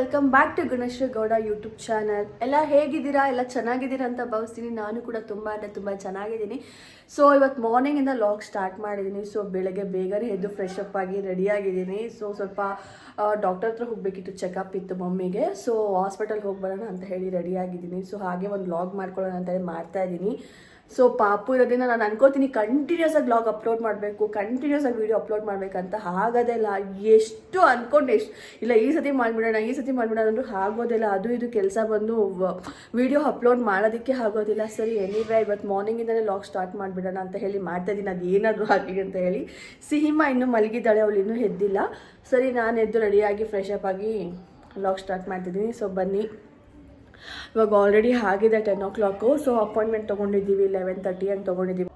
Welcome back to Gunashree Gowda YouTube channel. ಎಲ್ಲ ಹೇಗಿದ್ದೀರಾ? ಎಲ್ಲ ಚೆನ್ನಾಗಿದ್ದೀರಾ ಅಂತ ಭಾವಿಸ್ತೀನಿ. ನಾನು ಕೂಡ ತುಂಬ ಚೆನ್ನಾಗಿದ್ದೀನಿ. ಸೊ ಇವತ್ತು ಮಾರ್ನಿಂಗಿಂದ ಲಾಗ್ ಸ್ಟಾರ್ಟ್ ಮಾಡಿದ್ದೀನಿ. ಸೊ ಬೆಳಗ್ಗೆ ಬೇಗನೆ ಎದ್ದು ಫ್ರೆಶ್ ಅಪ್ ಆಗಿ ರೆಡಿಯಾಗಿದ್ದೀನಿ. ಸೊ ಸ್ವಲ್ಪ ಡಾಕ್ಟರ್ ಹತ್ರ ಹೋಗಬೇಕಿತ್ತು, ಚೆಕಪ್ ಇತ್ತು ಮಮ್ಮಿಗೆ. ಸೊ ಹಾಸ್ಪಿಟಲ್ಗೆ ಹೋಗಿ ಬರೋಣ ಅಂತ ಹೇಳಿ ರೆಡಿಯಾಗಿದ್ದೀನಿ. ಸೊ ಹಾಗೆ ಒಂದು ಲಾಗ್ ಮಾಡ್ಕೊಳ್ಳೋಣ ಅಂತ ಹೇಳಿ ಮಾಡ್ತಾ ಇದ್ದೀನಿ. ಸೊ ಪಾಪು ಇರೋದ್ರಿಂದ ನಾನು ಅನ್ಕೋತೀನಿ ಕಂಟಿನ್ಯೂಸ್ ಆಗಿ ವ್ಲಾಗ್ ಅಪ್ಲೋಡ್ ಮಾಡಬೇಕು, ಕಂಟಿನ್ಯೂಸ್ ಆಗಿ ವೀಡಿಯೋ ಅಪ್ಲೋಡ್ ಮಾಡಬೇಕಂತ. ಆಗೋದೇ ಇಲ್ಲ. ಎಷ್ಟು ಅಂದ್ಕೊಂಡು ಇಲ್ಲ ಈ ಸತಿ ಮಾಡಿಬಿಡೋಣ ಅಂದರೂ ಆಗೋದಿಲ್ಲ. ಅದು ಇದು ಕೆಲಸ ಬಂದು ವೀಡಿಯೋ ಅಪ್ಲೋಡ್ ಮಾಡೋದಕ್ಕೆ ಆಗೋದಿಲ್ಲ. ಸರಿ, ಎನಿವೇ ಇವತ್ತು ಮಾರ್ನಿಂಗಿಂದಲೇ ವ್ಲಾಗ್ ಸ್ಟಾರ್ಟ್ ಮಾಡಿಬಿಡೋಣ ಅಂತ ಹೇಳಿ ಮಾಡ್ತಾಯಿದ್ದೀನಿ. ಅದು ಏನಾದರೂ ಆಗಲಿ ಅಂತ ಹೇಳಿ. ಸಿಹಿಮಾ ಇನ್ನೂ ಮಲಗಿದ್ದಾಳೆ, ಅವಳು ಇನ್ನೂ ಎದ್ದಿಲ್ಲ. ಸರಿ, ನಾನು ಎದ್ದು ರೆಡಿಯಾಗಿ ಫ್ರೆಶ್ ಅಪ್ ಆಗಿ ವ್ಲಾಗ್ ಸ್ಟಾರ್ಟ್ ಮಾಡ್ತಿದ್ದೀನಿ. ಸೊ ಬನ್ನಿ, ಇವಾಗ ಆಲ್ರೆಡಿ ಆಗಿದೆ 10 o'clock. ಸೊ ಅಪಾಯಿಂಟ್ಮೆಂಟ್ ತೊಗೊಂಡಿದ್ದೀವಿ 11:30 ಹಂಗೆ ತೊಗೊಂಡಿದ್ದೀವಿ.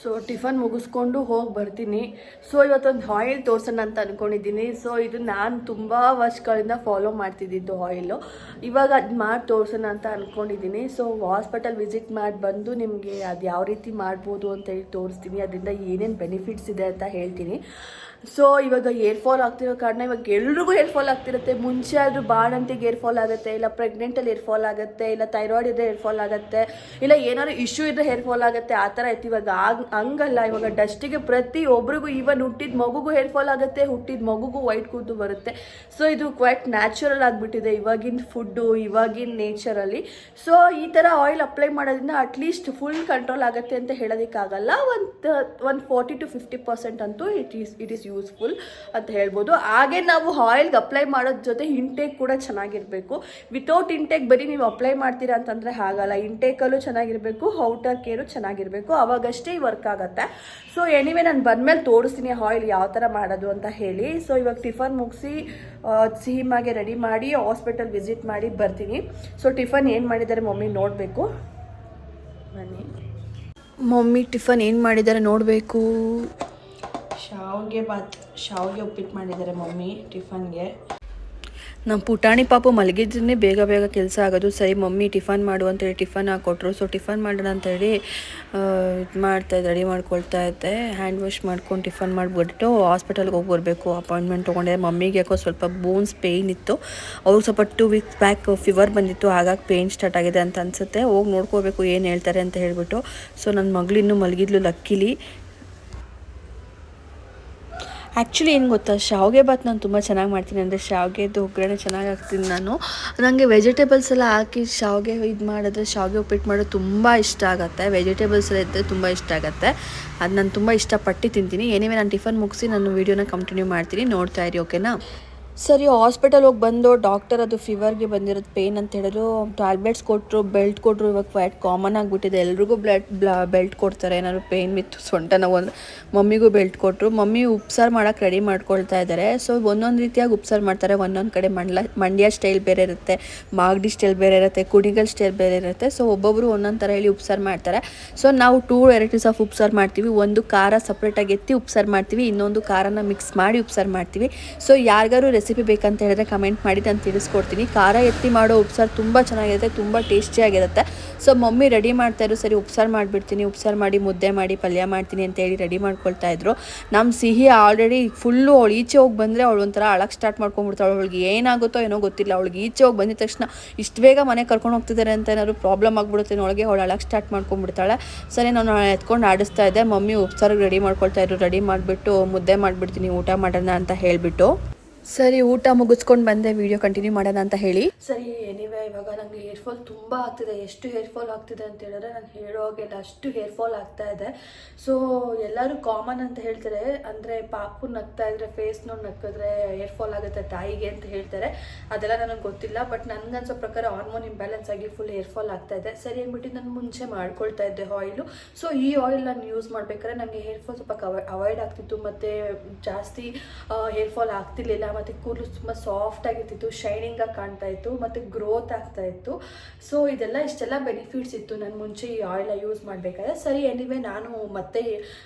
ಸೊ ಟಿಫನ್ ಮುಗಿಸ್ಕೊಂಡು ಹೋಗಿ ಬರ್ತೀನಿ. ಸೊ ಇವತ್ತೊಂದು ಆಯಿಲ್ ತೋರ್ಸೋಣ ಅಂತ ಅಂದ್ಕೊಂಡಿದ್ದೀನಿ. ಸೊ ಇದು ನಾನು ತುಂಬ ವರ್ಷಗಳಿಂದ ಫಾಲೋ ಮಾಡ್ತಿದ್ದಿದ್ದು ಆಯಿಲು. ಇವಾಗ ಅದು ಮಾಡಿ ತೋರ್ಸೋಣ ಅಂತ ಅಂದ್ಕೊಂಡಿದ್ದೀನಿ. ಸೊ ಹಾಸ್ಪಿಟಲ್ ವಿಸಿಟ್ ಮಾಡಿ ಬಂದು ನಿಮಗೆ ಅದು ಯಾವ ರೀತಿ ಮಾಡ್ಬೋದು ಅಂತೇಳಿ ತೋರಿಸ್ತೀನಿ. ಅದರಿಂದ ಏನೇನು ಬೆನಿಫಿಟ್ಸ್ ಇದೆ ಅಂತ ಹೇಳ್ತೀನಿ. ಸೊ ಇವಾಗ ಏರ್ ಫಾಲ್ ಆಗ್ತಿರೋ ಕಾರಣ ಇವಾಗ ಎಲ್ರಿಗೂ ಏರ್ ಫಾಲ್ ಆಗ್ತಿರುತ್ತೆ. ಮುಂಚೆ ಆದರೂ ಬಾಣಂತಿಗೆ ಏರ್ ಫಾಲ್ ಆಗುತ್ತೆ, ಇಲ್ಲ ಪ್ರೆಗ್ನೆಂಟಲ್ಲಿ ಏರ್ ಫಾಲ್ ಆಗುತ್ತೆ, ಇಲ್ಲ ಥೈರಾಯ್ಡ್ ಇದ್ದರೆ ಏರ್ ಫಾಲ್ ಆಗುತ್ತೆ, ಇಲ್ಲ ಏನಾದ್ರು ಇಶ್ಯೂ ಇದ್ದರೆ ಹೇರ್ ಫಾಲ್ ಆಗುತ್ತೆ, ಆ ಥರ ಇತ್ತು. ಇವಾಗ ಹಂಗಲ್ಲ. ಇವಾಗ ಡಸ್ಟಿಗೆ ಪ್ರತಿಯೊಬ್ಬರಿಗೂ, ಈವನ್ ಹುಟ್ಟಿದ ಮಗುಗೂ ಹೇರ್ ಫಾಲ್ ಆಗುತ್ತೆ, ಹುಟ್ಟಿದ ಮಗುಗೂ ವೈಟ್ ಕೂದಲು ಬರುತ್ತೆ. ಸೊ ಇದು ಕ್ವೈಟ್ ನ್ಯಾಚುರಲ್ ಆಗಿಬಿಟ್ಟಿದೆ ಇವಾಗಿನ ಫುಡ್ಡು, ಇವಾಗಿನ ನೇಚರಲ್ಲಿ. ಸೊ ಈ ಥರ ಆಯಿಲ್ ಅಪ್ಲೈ ಮಾಡೋದ್ರಿಂದ ಅಟ್ಲೀಸ್ಟ್ ಫುಲ್ ಕಂಟ್ರೋಲ್ ಆಗುತ್ತೆ ಅಂತ ಹೇಳೋದಕ್ಕಾಗಲ್ಲ. ಒಂದು 40 to 50% ಅಂತೂ ಇಟ್ ಈಸ್ ಯೂಸ್ಫುಲ್ ಅಂತ ಹೇಳ್ಬೋದು. ಹಾಗೆ ನಾವು ಆಯಿಲ್ಗೆ ಅಪ್ಲೈ ಮಾಡೋದ್ರ ಜೊತೆ ಇಂಟೇಕ್ ಕೂಡ ಚೆನ್ನಾಗಿರಬೇಕು. ವಿತೌಟ್ ಇಂಟೇಕ್ ಬರೀ ನೀವು ಅಪ್ಲೈ ಮಾಡ್ತೀರಾ ಅಂತಂದರೆ ಆಗಲ್ಲ. ಇಂಟೇಕಲ್ಲೂ ಚೆನ್ನಾಗಿರಬೇಕು, ಔಟರ್ ಕೇರು ಚೆನ್ನಾಗಿರಬೇಕು, ಅವಾಗಷ್ಟೇ ವರ್ಕ್ ಆಗುತ್ತೆ. ಸೊ ಎನಿವೇ ನಾನು ಬಂದಮೇಲೆ ತೋರಿಸ್ತೀನಿ ಆಯಿಲ್ ಯಾವ ಥರ ಮಾಡೋದು ಅಂತ ಹೇಳಿ. ಸೊ ಇವಾಗ ಟಿಫನ್ ಮುಗಿಸಿ ಸಿಹಿಮಾಗೆ ರೆಡಿ ಮಾಡಿ ಹಾಸ್ಪಿಟಲ್ ವಿಸಿಟ್ ಮಾಡಿ ಬರ್ತೀನಿ. ಸೊ ಟಿಫನ್ ಏನು ಮಾಡಿದ್ದಾರೆ ಮಮ್ಮಿ ನೋಡಬೇಕು. ಬನ್ನಿ, ಮಮ್ಮಿ ಟಿಫನ್ ಏನು ಮಾಡಿದ್ದಾರೆ ನೋಡಬೇಕು. ಶಾವಿಗೆ ಉಪ್ಪಿಟ್ಟು ಮಾಡಿದ್ದಾರೆ ಮಮ್ಮಿ ಟಿಫನ್ಗೆ. ನಮ್ಮ ಪುಟಾಣಿ ಪಾಪು ಮಲಗಿದ್ರೆ ಬೇಗ ಕೆಲಸ ಆಗೋದು. ಸರಿ ಮಮ್ಮಿ ಟಿಫನ್ ಮಾಡು ಅಂತೇಳಿ ಟಿಫನ್ ಹಾಕ್ಕೊಟ್ರು. ಸೊ ಟಿಫನ್ ಮಾಡೋಣ ಅಂತೇಳಿ ಇದು ಮಾಡ್ತಾಯಿದ್ದೆ, ರೆಡಿ ಮಾಡ್ಕೊಳ್ತಾ ಇದ್ದೆ. ಹ್ಯಾಂಡ್ ವಾಶ್ ಮಾಡ್ಕೊಂಡು ಟಿಫನ್ ಮಾಡಿಬಿಟ್ಟು ಹಾಸ್ಪಿಟಲ್ಗೆ ಹೋಗಿ ಬರಬೇಕು. ಅಪಾಯಿಂಟ್ಮೆಂಟ್ ತೊಗೊಂಡೆ. ಮಮ್ಮಿಗೆ ಯಾಕೋ ಸ್ವಲ್ಪ ಬೋನ್ಸ್ ಪೇಯ್ನ್ ಇತ್ತು. ಅವ್ರಿಗೆ ಸ್ವಲ್ಪ 2 weeks ಬ್ಯಾಕ್ ಫೀವರ್ ಬಂದಿತ್ತು, ಹಾಗಾಗಿ ಪೇಯ್ನ್ ಸ್ಟಾರ್ಟ್ ಆಗಿದೆ ಅಂತ ಅನಿಸುತ್ತೆ. ಹೋಗಿ ನೋಡ್ಕೋಬೇಕು ಏನು ಹೇಳ್ತಾರೆ ಅಂತ ಹೇಳ್ಬಿಟ್ಟು. ಸೊ ನನ್ನ ಮಗಳು ಇನ್ನೂ ಮಲಗಿದ್ಲು ಲಕ್ಕಿಲಿ. ಆ್ಯಕ್ಚುಲಿ ಏನು ಗೊತ್ತಾ, ಶಾವಿಗೆ ಬಾತ್ ನಾನು ತುಂಬ ಚೆನ್ನಾಗಿ ಮಾಡ್ತೀನಿ. ಅಂದರೆ ಶಾವಿಗೆದು ಒಗ್ಗರಣೆ ಚೆನ್ನಾಗಿ ಹಾಕ್ತೀನಿ ನಾನು. ನನಗೆ ವೆಜಿಟೇಬಲ್ಸ್ ಎಲ್ಲ ಹಾಕಿ ಶಾವಿಗೆ ಇದು ಮಾಡಿದ್ರೆ, ಶಾವಿಗೆ ಉಪ್ಪಿಟ್ಟು ಮಾಡೋದು ತುಂಬ ಇಷ್ಟ ಆಗುತ್ತೆ. ವೆಜಿಟೇಬಲ್ಸ್ ಎಲ್ಲ ಇದ್ದರೆ ತುಂಬ ಇಷ್ಟ ಆಗುತ್ತೆ. ಅದು ನಾನು ತುಂಬ ಇಷ್ಟಪಟ್ಟು ತಿಂತೀನಿ. ಏನಿವೆ ನಾನು ಟಿಫನ್ ಮುಗಿಸಿ ನಾನು ವೀಡಿಯೋನ ಕಂಟಿನ್ಯೂ ಮಾಡ್ತೀನಿ, ನೋಡ್ತಾ ಇರಿ, ಓಕೆನಾ? ಸರಿ, ಹಾಸ್ಪಿಟಲ್ ಹೋಗಿ ಬಂದು ಡಾಕ್ಟರ್ ಅದು ಫೀವರ್ಗೆ ಬಂದಿರೋದು ಪೇಯ್ನ್ ಅಂತ ಹೇಳಿದ್ರು. ಟ್ಯಾಬ್ಲೆಟ್ಸ್ ಕೊಟ್ಟರು, ಬೆಲ್ಟ್ ಕೊಟ್ಟರು. ಇವಾಗ ಕ್ವೈಟ್ ಕಾಮನ್ ಆಗಿಬಿಟ್ಟಿದೆ, ಎಲ್ರಿಗೂ ಬೆಲ್ಟ್ ಕೊಡ್ತಾರೆ ಏನಾದ್ರು ಪೇಯ್ನ್ ಬಿತ್ತು, ಸೊಂಟ ನೋವು ಅಂದರೆ. ಮಮ್ಮಿಗೂ ಬೆಲ್ಟ್ ಕೊಟ್ಟರು. ಮಮ್ಮಿ ಉಪ್ಸಾರು ಮಾಡೋಕ್ಕೆ ರೆಡಿ ಮಾಡ್ಕೊಳ್ತಾ ಇದ್ದಾರೆ. ಸೊ ಒಂದೊಂದು ರೀತಿಯಾಗಿ ಉಪ್ಸಾರು ಮಾಡ್ತಾರೆ. ಒಂದೊಂದು ಕಡೆ ಮಂಡ್ಯ ಸ್ಟೈಲ್ ಬೇರೆ ಇರುತ್ತೆ, ಮಾಗಡಿ ಸ್ಟೈಲ್ ಬೇರೆ ಇರುತ್ತೆ, ಕುಣಿಗಲ್ ಸ್ಟೈಲ್ ಬೇರೆ ಇರುತ್ತೆ. ಸೊ ಒಬ್ಬೊಬ್ಬರು ಒಂದೊಂದು ಥರ ಹೇಳಿ ಉಪ್ಸಾರು ಮಾಡ್ತಾರೆ. ಸೊ ನಾವು 2 ವೆರೈಟೀಸ್ ಆಫ್ ಉಪ್ಸಾರು ಮಾಡ್ತೀವಿ. ಒಂದು ಖಾರ ಸಪ್ರೇಟಾಗಿ ಎತ್ತಿ ಉಪ್ಸಾರು ಮಾಡ್ತೀವಿ, ಇನ್ನೊಂದು ಖಾರನ ಮಿಕ್ಸ್ ಮಾಡಿ ಉಪ್ಸಾರು ಮಾಡ್ತೀವಿ. ಸೊ ಯಾರಿಗಾರು ರೆಸಿಪಿ ಬೇಕಂತ ಹೇಳಿದ್ರೆ ಕಮೆಂಟ್ ಮಾಡಿ, ನಾನು ತಿಳಿಸ್ಕೊಡ್ತೀನಿ. ಖಾರ ಎತ್ತಿ ಮಾಡೋ ಉಪ್ಸಾರು ತುಂಬ ಚೆನ್ನಾಗಿರುತ್ತೆ, ತುಂಬ ಟೇಸ್ಟಿಯಾಗಿರುತ್ತೆ. ಸೊ ಮಮ್ಮಿ ರೆಡಿ ಮಾಡ್ತಾಯಿದ್ರು. ಸರಿ ಉಪ್ಸಾರು ಮಾಡಿಬಿಡ್ತೀನಿ, ಉಪ್ಸಾರು ಮಾಡಿ ಮುದ್ದೆ ಮಾಡಿ ಪಲ್ಯ ಮಾಡ್ತೀನಿ ಅಂತ ಹೇಳಿ ರೆಡಿ ಮಾಡ್ಕೊಳ್ತಾ ಇದ್ರು. ನಮ್ಮ ಸಿಹಿ ಆಲ್ರೆಡಿ ಫುಲ್ಲು ಅವಳು ಈಚೆ ಹೋಗಿ ಬಂದರೆ ಅವಳು ಒಂಥರ ಅಳಕ್ಕೆ ಸ್ಟಾರ್ಟ್ ಮಾಡ್ಕೊಂಡ್ಬಿಡ್ತಾಳೆ. ಅವಳಿಗೆ ಏನಾಗುತ್ತೋ ಏನೋ ಗೊತ್ತಿಲ್ಲ. ಅವಳಿಗೆ ಈಚೆ ಹೋಗಿ ಬಂದಿದ ತಕ್ಷಣ ಇಷ್ಟು ಬೇಗ ಮನೆ ಕರ್ಕೊಂಡು ಹೋಗ್ತಿದ್ದಾರೆ ಅಂತ ಏನಾದ್ರು ಪ್ರಾಬ್ಲಮ್ ಆಗಿಬಿಡುತ್ತೆ ಒಳಗೆ, ಅವಳು ಅಳಕ್ಕೆ ಸ್ಟಾರ್ಟ್ ಮಾಡ್ಕೊಂಡ್ಬಿಡ್ತಾಳೆ. ಸರಿ, ನಾನು ಎತ್ಕೊಂಡು ಆಡಿಸ್ತಾ ಇದ್ದೆ. ಮಮ್ಮಿ ಉಪ್ಸಾರಿಗೆ ರೆಡಿ ಮಾಡ್ಕೊಳ್ತಾ ಇದ್ರು. ರೆಡಿ ಮಾಡಿಬಿಟ್ಟು ಮುದ್ದೆ ಮಾಡಿಬಿಡ್ತೀನಿ, ಊಟ ಮಾಡೋಣ ಅಂತ ಹೇಳಿಬಿಟ್ಟು. ಸರಿ, ಊಟ ಮುಗಿಸ್ಕೊಂಡು ಬಂದೆ, ವಿಡಿಯೋ ಕಂಟಿನ್ಯೂ ಮಾಡೋಣ ಅಂತ ಹೇಳಿ. ಸರಿ, ಎನಿವೆ ಇವಾಗ ನನಗೆ ಹೇರ್ ಫಾಲ್ ತುಂಬ ಆಗ್ತಿದೆ. ಎಷ್ಟು ಹೇರ್ ಫಾಲ್ ಆಗ್ತಿದೆ ಅಂತ ಹೇಳಿದ್ರೆ ನಾನು ಹೇಳೋಗೆಲ್ಲ ಅಷ್ಟು ಹೇರ್ ಫಾಲ್ ಆಗ್ತಾ ಇದೆ. ಸೊ ಎಲ್ಲರೂ ಕಾಮನ್ ಅಂತ ಹೇಳ್ತಾರೆ, ಅಂದರೆ ಪಾಪು ನಗ್ತಾ ಇದ್ರೆ, ಫೇಸ್ ನೋಡಿ ನಕ್ಕಿದ್ರೆ ಹೇರ್ ಫಾಲ್ ಆಗುತ್ತೆ ತಾಯಿಗೆ ಅಂತ ಹೇಳ್ತಾರೆ. ಅದೆಲ್ಲ ನನಗೆ ಗೊತ್ತಿಲ್ಲ. ಬಟ್ ನನಗನ್ಸೋ ಪ್ರಕಾರ ಹಾರ್ಮೋನ್ ಇಂಬ್ಯಾಲೆನ್ಸ್ ಆಗಿ ಫುಲ್ ಹೇರ್ ಫಾಲ್ ಆಗ್ತಾ ಇದೆ. ಸರಿ ಅಂದ್ಬಿಟ್ಟು ನಾನು ಮುಂಚೆ ಮಾಡ್ಕೊಳ್ತಾ ಇದ್ದೆ ಆಯಿಲು. ಸೊ ಈ ಆಯಿಲ್ ನಾನು ಯೂಸ್ ಮಾಡ್ಬೇಕಾದ್ರೆ ನನಗೆ ಹೇರ್ ಫಾಲ್ ಸ್ವಲ್ಪ ಅವಾಯ್ಡ್ ಆಗ್ತಿತ್ತು, ಮತ್ತು ಜಾಸ್ತಿ ಹೇರ್ ಫಾಲ್ ಆಗ್ತಿರ್ಲಿಲ್ಲ. ಮತ್ತು ಕೂದಲು ತುಂಬ ಸಾಫ್ಟ್ ಆಗಿರ್ತಿತ್ತು, ಶೈನಿಂಗಾಗಿ ಕಾಣ್ತಾ ಇತ್ತು, ಮತ್ತು ಗ್ರೋತ್ ಆಗ್ತಾ ಇತ್ತು. ಸೊ ಇಷ್ಟೆಲ್ಲ ಬೆನಿಫಿಟ್ಸ್ ಇತ್ತು ನಾನು ಮುಂಚೆ ಈ ಆಯಿಲ್ ಯೂಸ್ ಮಾಡಬೇಕಾದ್ರೆ. ಸರಿ, ಎನಿವೆ ನಾನು ಮತ್ತೆ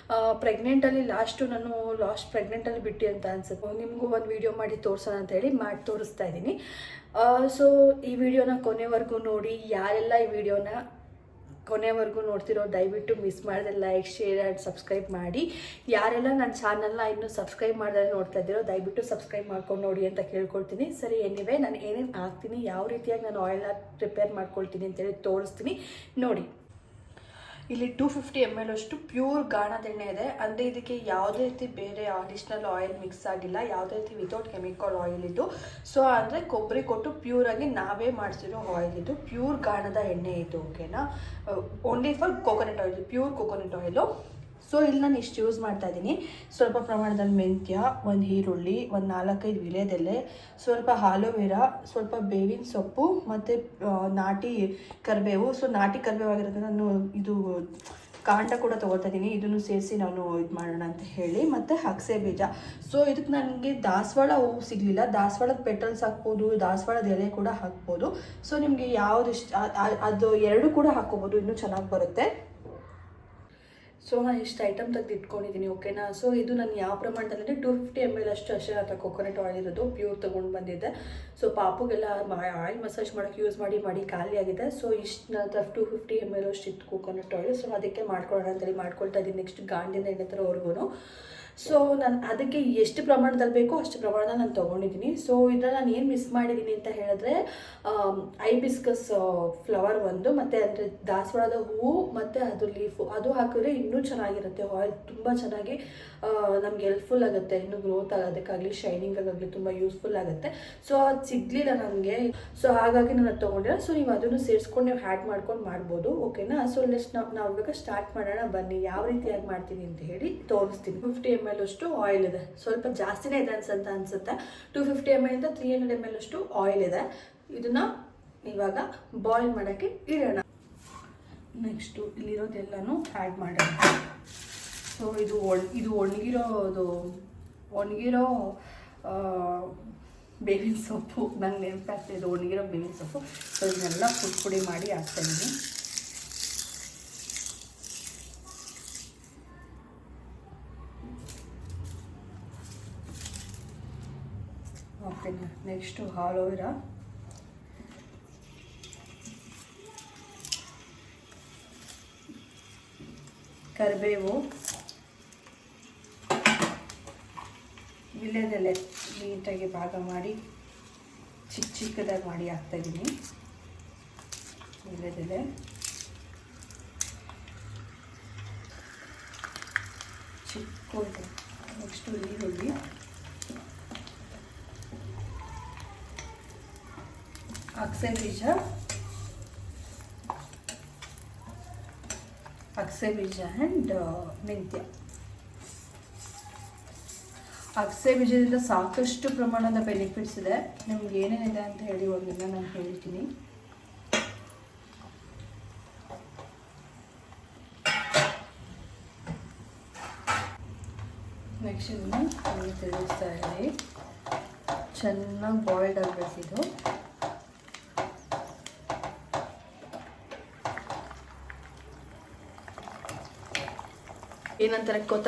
ಪ್ರೆಗ್ನೆಂಟಲ್ಲಿ ಲಾಸ್ಟ್ ಪ್ರೆಗ್ನೆಂಟಲ್ಲಿ ಬಿಟ್ಟು ಅಂತ ಅನ್ಸುತ್ತೆ. ನಿಮಗೂ ಒಂದು ವಿಡಿಯೋ ಮಾಡಿ ತೋರಿಸೋಣ ಅಂತ ಹೇಳಿ ಮಾಡಿ ತೋರಿಸ್ತಾ ಇದ್ದೀನಿ. ಸೊ ಈ ವಿಡಿಯೋನ ಕೊನೆವರೆಗೂ ನೋಡಿ. ಯಾರೆಲ್ಲ ಈ ವಿಡಿಯೋನ ಕೊನೆವರೆಗೂ ನೋಡ್ತಿರೋ ದಯವಿಟ್ಟು ಮಿಸ್ ಮಾಡಿದ್ರೆ ಲೈಕ್ ಶೇರ್ ಆ್ಯಂಡ್ ಸಬ್ಸ್ಕ್ರೈಬ್ ಮಾಡಿ. ಯಾರೆಲ್ಲ ನನ್ನ ಚಾನಲ್ನ ಇನ್ನೂ ಸಬ್ಸ್ಕ್ರೈಬ್ ಮಾಡಿದ್ರೆ ನೋಡ್ತಾ ಇದ್ದೀರೋ ದಯವಿಟ್ಟು ಸಬ್ಸ್ಕ್ರೈಬ್ ಮಾಡ್ಕೊಂಡು ನೋಡಿ ಅಂತ ಕೇಳ್ಕೊಳ್ತೀನಿ. ಸರಿ, ಎನಿವೆ ನಾನು ಏನೇನು ಹಾಕ್ತೀನಿ, ಯಾವ ರೀತಿಯಾಗಿ ನಾನು ಆಯಿಲ್ನ ಪ್ರಿಪೇರ್ ಮಾಡ್ಕೊಳ್ತೀನಿ ಅಂತೇಳಿ ತೋರಿಸ್ತೀನಿ ನೋಡಿ. ಇಲ್ಲಿ 250 ml ಅಷ್ಟು ಪ್ಯೂರ್ ಗಾಣದ ಎಣ್ಣೆ ಇದೆ. ಅಂದರೆ ಇದಕ್ಕೆ ಯಾವುದೇ ರೀತಿ ಬೇರೆ ಅಡಿಷ್ನಲ್ ಆಯಿಲ್ ಮಿಕ್ಸ್ ಆಗಿಲ್ಲ, ಯಾವುದೇ ರೀತಿ ವಿತೌಟ್ ಕೆಮಿಕಲ್ ಆಯಿಲ್ ಇದು. ಸೊ ಅಂದರೆ ಕೊಬ್ಬರಿ ಕೊಟ್ಟು ಪ್ಯೂರಾಗಿ ನಾವೇ ಮಾಡಿಸಿರೋ ಆಯಿಲ್ ಇದು, ಪ್ಯೂರ್ ಗಾಣದ ಎಣ್ಣೆ ಇದು. ಓಕೆನಾ, only for coconut oil, pure coconut oil. So ಇಲ್ಲಿ ನಾನು ಇಷ್ಟು ಯೂಸ್ ಮಾಡ್ತಾ ಇದ್ದೀನಿ. ಸ್ವಲ್ಪ ಪ್ರಮಾಣದಲ್ಲಿ ಮೆಂತ್ಯ, ಒಂದು ಈರುಳ್ಳಿ, ಒಂದು 4-5 ವೀಳ್ಯದೆಲೆ, ಸ್ವಲ್ಪ ಆಲೋವೆರಾ, ಸ್ವಲ್ಪ ಬೇವಿನ ಸೊಪ್ಪು ಮತ್ತು ನಾಟಿ ಕರಿಬೇವು. ಸೊ ನಾಟಿ ಕರಿಬೇವು ಆಗಿರೋದ್ರಿಂದ ನಾನು ಇದು ಕಾಂಡ ಕೂಡ ತೊಗೊಳ್ತಾ ಇದ್ದೀನಿ, ಇದನ್ನು ಸೇರಿಸಿ ನಾನು ಇದು ಮಾಡೋಣ ಅಂತ ಹೇಳಿ. ಮತ್ತು ಅಗಸೆ ಬೀಜ. ಸೊ ಇದಕ್ಕೆ ನನಗೆ ದಾಸವಾಳ ಹೂವು ಸಿಗಲಿಲ್ಲ, ದಾಸವಾಳದ ಪೆಟಲ್ಸ್ ಹಾಕ್ಬೋದು, ದಾಸವಾಳದ ಎಲೆ ಕೂಡ ಹಾಕ್ಬೋದು. ಸೊ ನಿಮಗೆ ಯಾವುದು ಇಷ್ಟ ಅದು ಎರಡು ಕೂಡ ಹಾಕ್ಕೋಬೋದು, ಇನ್ನೂ ಚೆನ್ನಾಗಿ ಬರುತ್ತೆ. ಸೊ ನಾನು ಇಷ್ಟು ಐಟಮ್ ತೆಗೆದು ಇಟ್ಕೊಂಡಿದ್ದೀನಿ. ಓಕೆನಾ, ಸೊ ಇದು ನಾನು ಯಾವ ಪ್ರಮಾಣದಲ್ಲಿ 250 ml ಅಷ್ಟು ಅಷ್ಟೇ ಅಂತ ಕೊಕೊನಟ್ ಆಯಿಲ್ ಇರೋದು, ಪ್ಯೂರ್ ತೊಗೊಂಡು ಬಂದಿದ್ದೆ. ಸೊ ಪಾಪುಗೆಲ್ಲ ಆಯಿಲ್ ಮಸಾಜ್ ಮಾಡೋಕ್ಕೆ ಯೂಸ್ ಮಾಡಿ ಖಾಲಿ ಆಗಿದೆ. ಸೊ ಇಷ್ಟು ನಂತರ 250 ml ಅಷ್ಟು ಇತ್ತು ಕೊಕೊನಟ್ ಆಯಿಲ್. ಸೊ ಅದಕ್ಕೆ ಮಾಡ್ಕೊಳ್ಳೋಣ ಅಂತೇಳಿ ಮಾಡ್ಕೊಳ್ತಾ ಇದ್ದೀನಿ. ನೆಕ್ಸ್ಟ್ ಗಾಂಡಿನ ಎಣ್ಣೆ ಥರವರೆಗೂ. ಸೊ ನಾನು ಅದಕ್ಕೆ ಎಷ್ಟು ಪ್ರಮಾಣದಲ್ಲಿ ಬೇಕೋ ಅಷ್ಟು ಪ್ರಮಾಣದಲ್ಲಿ ನಾನು ತೊಗೊಂಡಿದ್ದೀನಿ. ಸೊ ಇದರಲ್ಲಿ ನಾನು ಏನು ಮಿಸ್ ಮಾಡಿದ್ದೀನಿ ಅಂತ ಹೇಳಿದ್ರೆ ಐಬಿಸ್ಕಸ್ ಫ್ಲವರ್ ಒಂದು, ಮತ್ತು ಅಂದರೆ ದಾಸವಾಳದ ಹೂವು ಮತ್ತು ಅದು ಲೀಫು, ಅದು ಹಾಕಿದ್ರೆ ಇನ್ನೂ ಚೆನ್ನಾಗಿರುತ್ತೆ. ಆಯಿಲ್ ತುಂಬ ಚೆನ್ನಾಗಿ ನಮ್ಗೆ ಹೆಲ್ಪ್ಫುಲ್ ಆಗುತ್ತೆ, ಇನ್ನೂ ಗ್ರೋತ್ ಆಗೋದಕ್ಕಾಗಲಿ ಶೈನಿಂಗ್ ಆಗಾಗಲಿ ತುಂಬ ಯೂಸ್ಫುಲ್ ಆಗುತ್ತೆ. ಸೊ ಅದು ಸಿಗಲಿಲ್ಲ ನನಗೆ, ಸೊ ಹಾಗಾಗಿ ನಾನು ಅದು ತೊಗೊಂಡಿಲ್ಲ. ಸೊ ನೀವು ಅದನ್ನು ಸೇರಿಸ್ಕೊಂಡು ನೀವು ಹ್ಯಾಡ್ ಮಾಡ್ಕೊಂಡು ಮಾಡ್ಬೋದು. ಓಕೆನಾ, ಸೊ ನೆಕ್ಸ್ಟ್ ನಾವು ಇವಾಗ ಸ್ಟಾರ್ಟ್ ಮಾಡೋಣ ಬನ್ನಿ, ಯಾವ ರೀತಿಯಾಗಿ ಮಾಡ್ತೀನಿ ಅಂತ ಹೇಳಿ ತೋರಿಸ್ತೀನಿ. 50 ml ಅಷ್ಟು ಆಯಿಲ್ ಇದೆ, ಸ್ವಲ್ಪ ಜಾಸ್ತಿನೇ ಇದೆ ಅನ್ಸುತ್ತೆ. 250 ml ಇಂದ 300 ml ಅಷ್ಟು ಆಯಿಲ್ ಇದೆ. ಇದನ್ನು ಇವಾಗ ಬಾಯ್ಲ್ ಮಾಡೋಕ್ಕೆ ಇಡೋಣ. ನೆಕ್ಸ್ಟು ಇಲ್ಲಿರೋದೆಲ್ಲನೂ ಆ್ಯಡ್ ಮಾಡೋಣ. ಸೊ ಇದು ಒಣಗಿರೋ ಬೇವಿನ ಸೊಪ್ಪು, ನಂಗೆ ನೆನಪಾಗ್ತಾ ಇದು ಒಣಗಿರೋ ಬೇವಿನ ಸೊಪ್ಪು. ಸೊ ಇದನ್ನೆಲ್ಲ ಪುಡಿ ಮಾಡಿ ಹಾಕ್ತಾಯಿದ್ದೀನಿ. ಓಕೆ, ನೆಕ್ಸ್ಟು ಆಲೋವೆರಾ, ಕರಿಬೇವು, ವೀಳ್ಯದೆಲೆ ನೀಟಾಗಿ ಭಾಗ ಮಾಡಿ ಚಿಕ್ಕದಾಗಿ ಮಾಡಿ ಹಾಕ್ತಾಯಿದ್ದೀನಿ. ವೀಳ್ಯದೆಲೆ, ಚಿಕ್ಕದು. ನೆಕ್ಸ್ಟು ಈರುಳ್ಳಿ, ಅಗಸೆ ಬೀಜ ಆ್ಯಂಡ್ ಮೆಂತ್ಯ. ಅಗಸೆ ಬೀಜದಿಂದ ಸಾಕಷ್ಟು ಪ್ರಮಾಣದ ಬೆನಿಫಿಟ್ಸ್ ಇದೆ. ನಿಮ್ಗೆ ಏನೇನಿದೆ ಅಂತ ಹೇಳಿ ಒಂದನ್ನ ನಾನು ಹೇಳ್ತೀನಿ. ನೆಕ್ಸ್ಟ್ ಇದನ್ನು ತಿರುಗಿಸ್ತಾ ಇದ್ದೀನಿ. ಚೆನ್ನಾಗಿ ಬಾಯ್ಲ್ಡ್ ಆಗಬೇಕಿದು. ಏನಂತಾರೆ ಕೊತ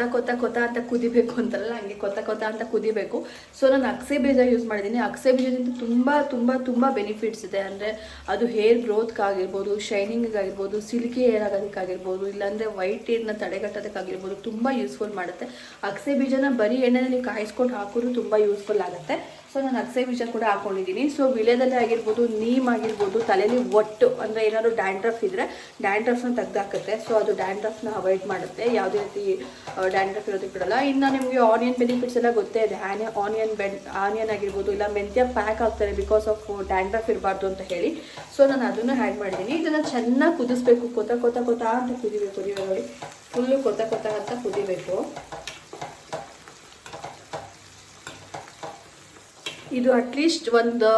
ಅಂತ ಕುದಿಬೇಕು ಅಂತಾರಲ್ಲ, ಹಂಗೆ ಕೊತ ಅಂತ ಕುದಿಬೇಕು. ಸೊ ನಾನು ಅಗಸೆ ಬೀಜ ಯೂಸ್ ಮಾಡಿದ್ದೀನಿ. ಅಗಸೆ ಬೀಜದಿಂದ ತುಂಬ ಬೆನಿಫಿಟ್ಸ್ ಇದೆ. ಅಂದರೆ ಅದು ಹೇರ್ ಗ್ರೋತ್ಗಾಗಿರ್ಬೋದು, ಶೈನಿಂಗಿಗಾಗಿರ್ಬೋದು, ಸಿಲ್ಕಿ ಹೇರ್ ಆಗೋದಕ್ಕಾಗಿರ್ಬೋದು, ಇಲ್ಲಾಂದರೆ ವೈಟ್ ಹೇರ್ನ ತಡೆಗಟ್ಟೋದಕ್ಕಾಗಿರ್ಬೋದು ತುಂಬ ಯೂಸ್ಫುಲ್ ಮಾಡುತ್ತೆ. ಅಗಸೆ ಬೀಜನ ಬರೀ ಎಣ್ಣೆಯಲ್ಲಿ ಕಾಯಿಸ್ಕೊಂಡು ಹಾಕೋದು ತುಂಬ ಯೂಸ್ಫುಲ್ ಆಗುತ್ತೆ. ಸೊ ನಾನು ಅಗಸೆ ಬೀಜ ಕೂಡ ಹಾಕ್ಕೊಂಡಿದ್ದೀನಿ. ಸೊ ವೀಳ್ಯದೆಲೆ ಆಗಿರ್ಬೋದು, ನೀಮ್ ಆಗಿರ್ಬೋದು, ತಲೆಯಲ್ಲಿ ಒಟ್ಟು ಅಂದರೆ ಏನಾದರೂ ಡ್ಯಾಂಡ್ರಫ್ ಇದ್ದರೆ ಡ್ಯಾಂಡ್ರಫ್ನ ತೆಗ್ದಾಕುತ್ತೆ. ಸೊ ಅದು ಡ್ಯಾಂಡ್ರಫ್ನ ಅವಾಯ್ಡ್ ಮಾಡುತ್ತೆ, ಯಾವುದೇ ರೀತಿ ಡ್ಯಾಂಡ್ರಫ್ ಇರೋದಕ್ಕೆ ಬಿಡಲ್ಲ. ಇನ್ನು ನಿಮಗೆ ಆನಿಯನ್ ಬೆನಿಫಿಟ್ಸ್ ಎಲ್ಲ ಗೊತ್ತೇ ಇದೆ. ಆನಿಯನ್ ಆಗಿರ್ಬೋದು, ಇಲ್ಲ ಮೆಂತ್ಯ ಪ್ಯಾಕ್ ಆಗ್ತಾರೆ ಬಿಕಾಸ್ ಆಫ್ ಡ್ಯಾಂಡ್ರಫ್ ಇರಬಾರ್ದು ಅಂತ ಹೇಳಿ. ಸೊ ನಾನು ಅದನ್ನು ಆ್ಯಡ್ ಮಾಡಿದ್ದೀನಿ. ಇದನ್ನು ಚೆನ್ನಾಗಿ ಕುದಿಸ್ಬೇಕು, ಕೊತ ಅಂತ ಕುದಿಬೇಕು. ನೀವು ನೋಡಿ, ಫುಲ್ಲು ಕೊತ ಅಂತ ಕುದಿಬೇಕು. ಇದು ಅಟ್ಲೀಸ್ಟ್ ಒಂದು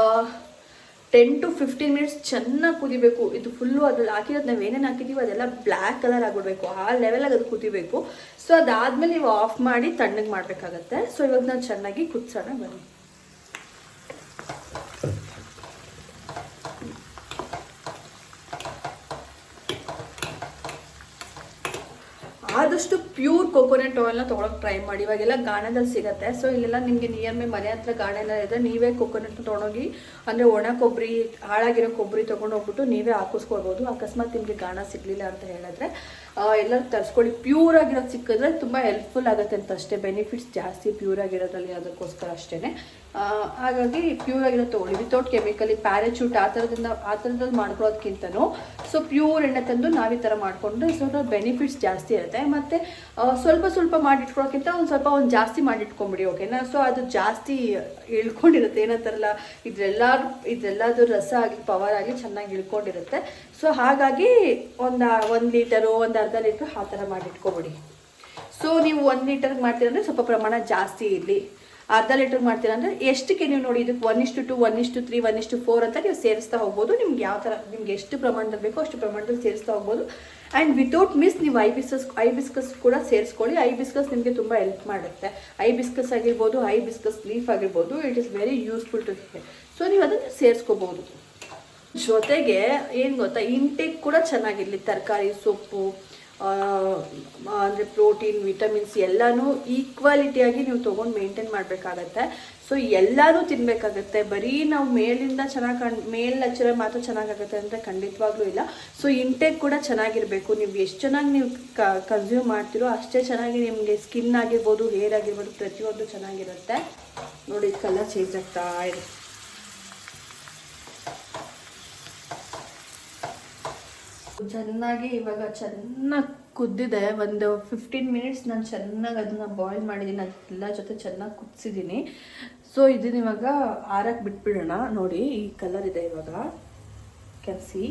10 to 15 ಮಿನಿಟ್ಸ್ ಚೆನ್ನಾಗಿ ಕುದಿಬೇಕು. ಇದು ಫುಲ್ಲು ಅದ್ರಲ್ಲಿ ಹಾಕಿರೋದು ನಾವು ಏನೇನು ಹಾಕಿದ್ದೀವಿ ಅದೆಲ್ಲ ಬ್ಲ್ಯಾಕ್ ಕಲರ್ ಆಗಿಬಿಡ್ಬೇಕು, ಆ ಲೆವೆಲಾಗಿ ಅದು ಕುದಿಬೇಕು. ಸೊ ಅದಾದಮೇಲೆ ನೀವು ಆಫ್ ಮಾಡಿ ತಣ್ಣಗೆ ಮಾಡಬೇಕಾಗತ್ತೆ. ಸೊ ಇವಾಗ ನಾನು ಚೆನ್ನಾಗಿ ಕುದಿಸೋಣ ಬನ್ನಿ. ಆದಷ್ಟು ಪ್ಯೂರ್ ಕೊಕೊನಟ್ ಆಯಿಲ್ನ ತೊಗೊಳಕ್ಕೆ ಟ್ರೈ ಮಾಡಿ. ಇವಾಗೆಲ್ಲ ಗಾಣದಲ್ಲಿ ಸಿಗುತ್ತೆ. ಸೊ ಇಲ್ಲೆಲ್ಲ ನಿಮಗೆ ನಿಯರ್ ಮೇ ಮನೆ ಹತ್ರ ಗಾಣ ಎಲ್ಲ ಇದೆ, ನೀವೇ ಕೊಕೊನಟ್ ತೊಗೊಂಡೋಗಿ ಅಂದರೆ ಒಣ ಕೊಬ್ಬರಿ ಹಾಳಾಗಿರೋ ಕೊಬ್ಬರಿ ತೊಗೊಂಡೋಗ್ಬಿಟ್ಟು ನೀವೇ ಹಾಕಿಸ್ಕೊಳ್ಬೋದು. ಅಕಸ್ಮಾತ್ ನಿಮಗೆ ಗಾಣ ಸಿಗಲಿಲ್ಲ ಅಂತ ಹೇಳಿದ್ರೆ ಎಲ್ಲರೂ ತರಿಸ್ಕೊಳ್ಳಿ. ಪ್ಯೂರ್ ಆಗಿರೋದು ಸಿಕ್ಕಿದ್ರೆ ತುಂಬ ಹೆಲ್ಪ್ಫುಲ್ ಆಗುತ್ತೆ ಅಂತ ಅಷ್ಟೇ. ಬೆನಿಫಿಟ್ಸ್ ಜಾಸ್ತಿ ಪ್ಯೂರ್ ಆಗಿರೋದ್ರಲ್ಲಿ, ಅದಕ್ಕೋಸ್ಕರ ಅಷ್ಟೇ. ಹಾಗಾಗಿ ಪ್ಯೂರ್ ಆಗಿರೋ ತೊಗೊಳ್ಳಿ, ವಿತೌಟ್ ಕೆಮಿಕಲಿ ಪ್ಯಾರಾಚೂಟ್ ಆ ಥರದಲ್ಲಿ ಮಾಡ್ಕೊಳ್ಳೋದಕ್ಕಿಂತನೂ ಸೊ ಪ್ಯೂರ್ ಎಣ್ಣೆ ತಂದು ನಾವು ಈ ಥರ ಮಾಡಿಕೊಂಡ್ರೆ ಸ್ವಲ್ಪ ಬೆನಿಫಿಟ್ಸ್ ಜಾಸ್ತಿ ಇರುತ್ತೆ. ಮತ್ತು ಸ್ವಲ್ಪ ಮಾಡಿಟ್ಕೊಳ್ಳೋಕ್ಕಿಂತ ಒಂದು ಜಾಸ್ತಿ ಮಾಡಿಟ್ಕೊಂಬಿಡಿ, ಓಕೆನಾ. ಸೊ ಅದು ಜಾಸ್ತಿ ಇಳ್ಕೊಂಡಿರುತ್ತೆ, ಏನಂತಾರಲ್ಲ ಇದೆಲ್ಲದು ರಸ ಆಗಲಿ ಪವರ್ ಆಗಲಿ ಚೆನ್ನಾಗಿ ಇಳ್ಕೊಂಡಿರುತ್ತೆ. ಸೊ ಹಾಗಾಗಿ ಒಂದು ಲೀಟರು ಒಂದು ಅರ್ಧ ಲೀಟ್ರು ಆ ಥರ ಮಾಡಿಟ್ಕೊಬಿಡಿ. ಸೊ ನೀವು 1 ಲೀಟರ್ಗೆ ಮಾಡ್ತೀರಂದರೆ ಸ್ವಲ್ಪ ಪ್ರಮಾಣ ಜಾಸ್ತಿ ಇರಲಿ. ಅರ್ಧ ಲೀಟರ್ ಮಾಡ್ತೀರಾ ಅಂದರೆ ಎಷ್ಟಕ್ಕೆ ನೀವು ನೋಡಿ ಇದಕ್ಕೆ 1:2, 1:3, 1:4 ಅಂತ ನೀವು ಸೇರಿಸ್ತಾ ಹೋಗ್ಬೋದು. ನಿಮ್ಗೆ ಯಾವ ಥರ ನಿಮ್ಗೆ ಎಷ್ಟು ಪ್ರಮಾಣದಲ್ಲಿ ಬೇಕೋ ಅಷ್ಟು ಪ್ರಮಾಣದಲ್ಲಿ ಸೇರಿಸ್ತಾ ಹೋಗ್ಬೋದು. ಆ್ಯಂಡ್ ವಿತೌಟ್ ಮಿಸ್ ನೀವು ಐಬಿಸ್ಕಸ್ ಕೂಡ ಸೇರಿಸ್ಕೊಳ್ಳಿ. ಐಬಿಸ್ಕಸ್ ನಿಮಗೆ ತುಂಬ ಹೆಲ್ಪ್ ಮಾಡುತ್ತೆ. ಐಬಿಸ್ಕಸ್ ಆಗಿರ್ಬೋದು, ಐಬಿಸ್ಕಸ್ ಲೀಫ್ ಆಗಿರ್ಬೋದು, it is very useful to hair. So ನೀವು ಅದನ್ನು ಸೇರಿಸ್ಕೋಬೋದು. ಜೊತೆಗೆ ಏನು ಗೊತ್ತಾ, ಇಂಟೇಕ್ ಕೂಡ ಚೆನ್ನಾಗಿರಲಿ. ತರಕಾರಿ, ಸೊಪ್ಪು, ಅಂದರೆ ಪ್ರೋಟೀನ್, ವಿಟಮಿನ್ಸ್ ಎಲ್ಲನೂ ಈಕ್ವಾಲಿಟಿಯಾಗಿ ನೀವು ತೊಗೊಂಡು ಮೇಂಟೈನ್ ಮಾಡಬೇಕಾಗತ್ತೆ. ಸೊ ಎಲ್ಲನೂ ತಿನ್ನಬೇಕಾಗತ್ತೆ. ಬರೀ ನಾವು ಮೇಲಿಂದ ಮೇಲ್ ನಚ್ಚರೆ ಮಾತ್ರ ಚೆನ್ನಾಗಾಗುತ್ತೆ ಅಂದರೆ ಖಂಡಿತವಾಗ್ಲೂ ಇಲ್ಲ. ಸೊ ಇಂಟೇಕ್ ಕೂಡ ಚೆನ್ನಾಗಿರಬೇಕು. ನೀವು ಎಷ್ಟು ಚೆನ್ನಾಗಿ ನೀವು ಕನ್ಸ್ಯೂಮ್ ಮಾಡ್ತೀರೋ ಅಷ್ಟೇ ಚೆನ್ನಾಗಿ ನಿಮಗೆ ಸ್ಕಿನ್ ಆಗಿರ್ಬೋದು, ಹೇರ್ ಆಗಿರ್ಬೋದು, ಪ್ರತಿಯೊಂದು ಚೆನ್ನಾಗಿರುತ್ತೆ. ನೋಡಿ ಕಲರ್ ಚೇಂಜ್ ಆಗ್ತಾ ಇದೆ. ಚೆನ್ನಾಗಿ ಇವಾಗ ಚೆನ್ನಾಗಿ ಕುದ್ದಿದೆ. ಒಂದು 15 ಮಿನಿಟ್ಸ್ ನಾನು ಚೆನ್ನಾಗಿ ಅದನ್ನು ಬಾಯ್ಲ್ ಮಾಡಿದ್ದೀನಿ, ಅದೆಲ್ಲ ಜೊತೆ ಚೆನ್ನಾಗಿ ಕುದಿಸಿದ್ದೀನಿ. ಸೊ ಇದನ್ನ ಇವಾಗ ಆರಕ್ಕೆ ಬಿಟ್ಬಿಡೋಣ. ನೋಡಿ ಈ ಕಲರ್ ಇದೆ ಇವಾಗ, ಕೆನ್ಸಿ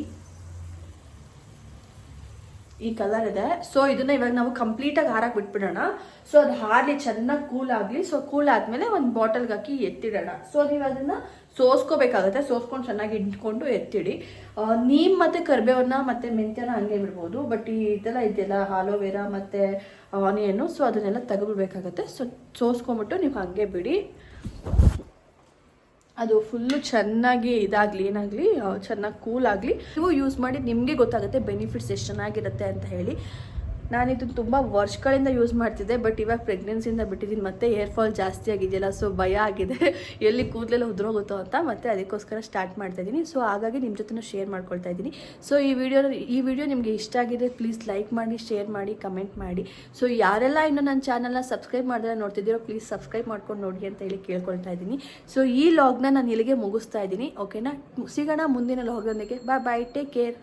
ಈ ಕಲರ್ ಇದೆ. ಸೊ ಇದನ್ನ ಇವಾಗ ನಾವು ಕಂಪ್ಲೀಟಾಗಿ ಹಾರಕ್ಕೆ ಬಿಟ್ಬಿಡೋಣ. ಸೊ ಅದು ಹಾರಲಿ, ಚೆನ್ನಾಗಿ ಕೂಲ್ ಆಗಲಿ. ಸೊ ಕೂಲ್ ಆದಮೇಲೆ ಒಂದು ಬಾಟಲ್ಗೆ ಹಾಕಿ ಎತ್ತಿಡೋಣ. ಸೊ ನೀವು ಅದನ್ನು ಸೋಸ್ಕೋಬೇಕಾಗುತ್ತೆ. ಸೋಸ್ಕೊಂಡು ಚೆನ್ನಾಗಿ ಇಟ್ಕೊಂಡು ಎತ್ತಿಡಿ. ನೀಮ್ ಮತ್ತು ಕರಿಬೇವನ್ನ ಮತ್ತು ಮೆಂತ್ಯನ ಹಂಗೆ ಬಿಡ್ಬೋದು. ಬಟ್ ಇದೆಲ್ಲ ಆಲೋವೆರಾ ಮತ್ತು ಆನಿಯನ್ನು, ಸೊ ಅದನ್ನೆಲ್ಲ ತೆಗೆದ್ಬಿಡ್ಬೇಕಾಗತ್ತೆ. ಸೊ ಸೋಸ್ಕೊಂಬಿಟ್ಟು ನೀವು ಹಾಗೆ ಬಿಡಿ. ಅದು ಫುಲ್ಲು ಚೆನ್ನಾಗಿ ಇದಾಗಲಿ, ಏನಾಗಲಿ ಚೆನ್ನಾಗಿ ಕೂಲ್ ಆಗಲಿ. ನೀವು ಯೂಸ್ ಮಾಡಿ ನಿಮಗೆ ಗೊತ್ತಾಗುತ್ತೆ ಬೆನಿಫಿಟ್ಸ್ ಎಷ್ಟು ಚೆನ್ನಾಗಿರುತ್ತೆ ಅಂತ ಹೇಳಿ. ನಾನಿದು ತುಂಬ ವರ್ಷಗಳಿಂದ ಯೂಸ್ ಮಾಡ್ತಿದ್ದೆ. ಬಟ್ ಇವಾಗ ಪ್ರೆಗ್ನೆನ್ಸಿಯಿಂದ ಬಿಟ್ಟಿದ್ದೀನಿ. ಮತ್ತು ಹೇರ್ ಫಾಲ್ ಜಾಸ್ತಿ ಆಗಿದೆಯಲ್ಲ, ಸೊ ಭಯ ಆಗಿದೆ ಎಲ್ಲಿ ಕೂದಲೆಲ್ಲ ಉದುರೋಗುತ್ತೋ ಅಂತ. ಮತ್ತು ಅದಕ್ಕೋಸ್ಕರ ಸ್ಟಾರ್ಟ್ ಮಾಡ್ತಾಯಿದ್ದೀನಿ. ಸೊ ಹಾಗಾಗಿ ನಿಮ್ಮ ಜೊತೆ ಶೇರ್ ಮಾಡ್ಕೊಳ್ತಾ ಇದ್ದೀನಿ. ಸೊ ಈ ವಿಡಿಯೋ ನಿಮಗೆ ಇಷ್ಟ ಆಗಿದೆ ಪ್ಲೀಸ್ ಲೈಕ್ ಮಾಡಿ, ಶೇರ್ ಮಾಡಿ, ಕಮೆಂಟ್ ಮಾಡಿ. ಸೊ ಯಾರೆಲ್ಲ ಇನ್ನೂ ನನ್ನ ಚಾನಲ್ನ ಸಬ್ಸ್ಕ್ರೈಬ್ ಮಾಡಿದ್ರೆ ನೋಡ್ತಿದ್ದೀರೋ ಪ್ಲೀಸ್ ಸಬ್ಸ್ಕ್ರೈಬ್ ಮಾಡ್ಕೊಂಡು ನೋಡಿ ಅಂತ ಹೇಳಿ ಕೇಳ್ಕೊಳ್ತಾ ಇದ್ದೀನಿ. ಸೊ ಈ ಲಾಗ್ನ ನಾನು ಇಲ್ಲಿಗೆ ಮುಗಿಸ್ತಾ ಇದ್ದೀನಿ, ಓಕೆನಾ. ಸಿಗೋಣ ಮುಂದಿನ ಲಾಗ್ನೊಂದಿಗೆ. ಬಾಯ್, ಟೇಕ್ ಕೇರ್.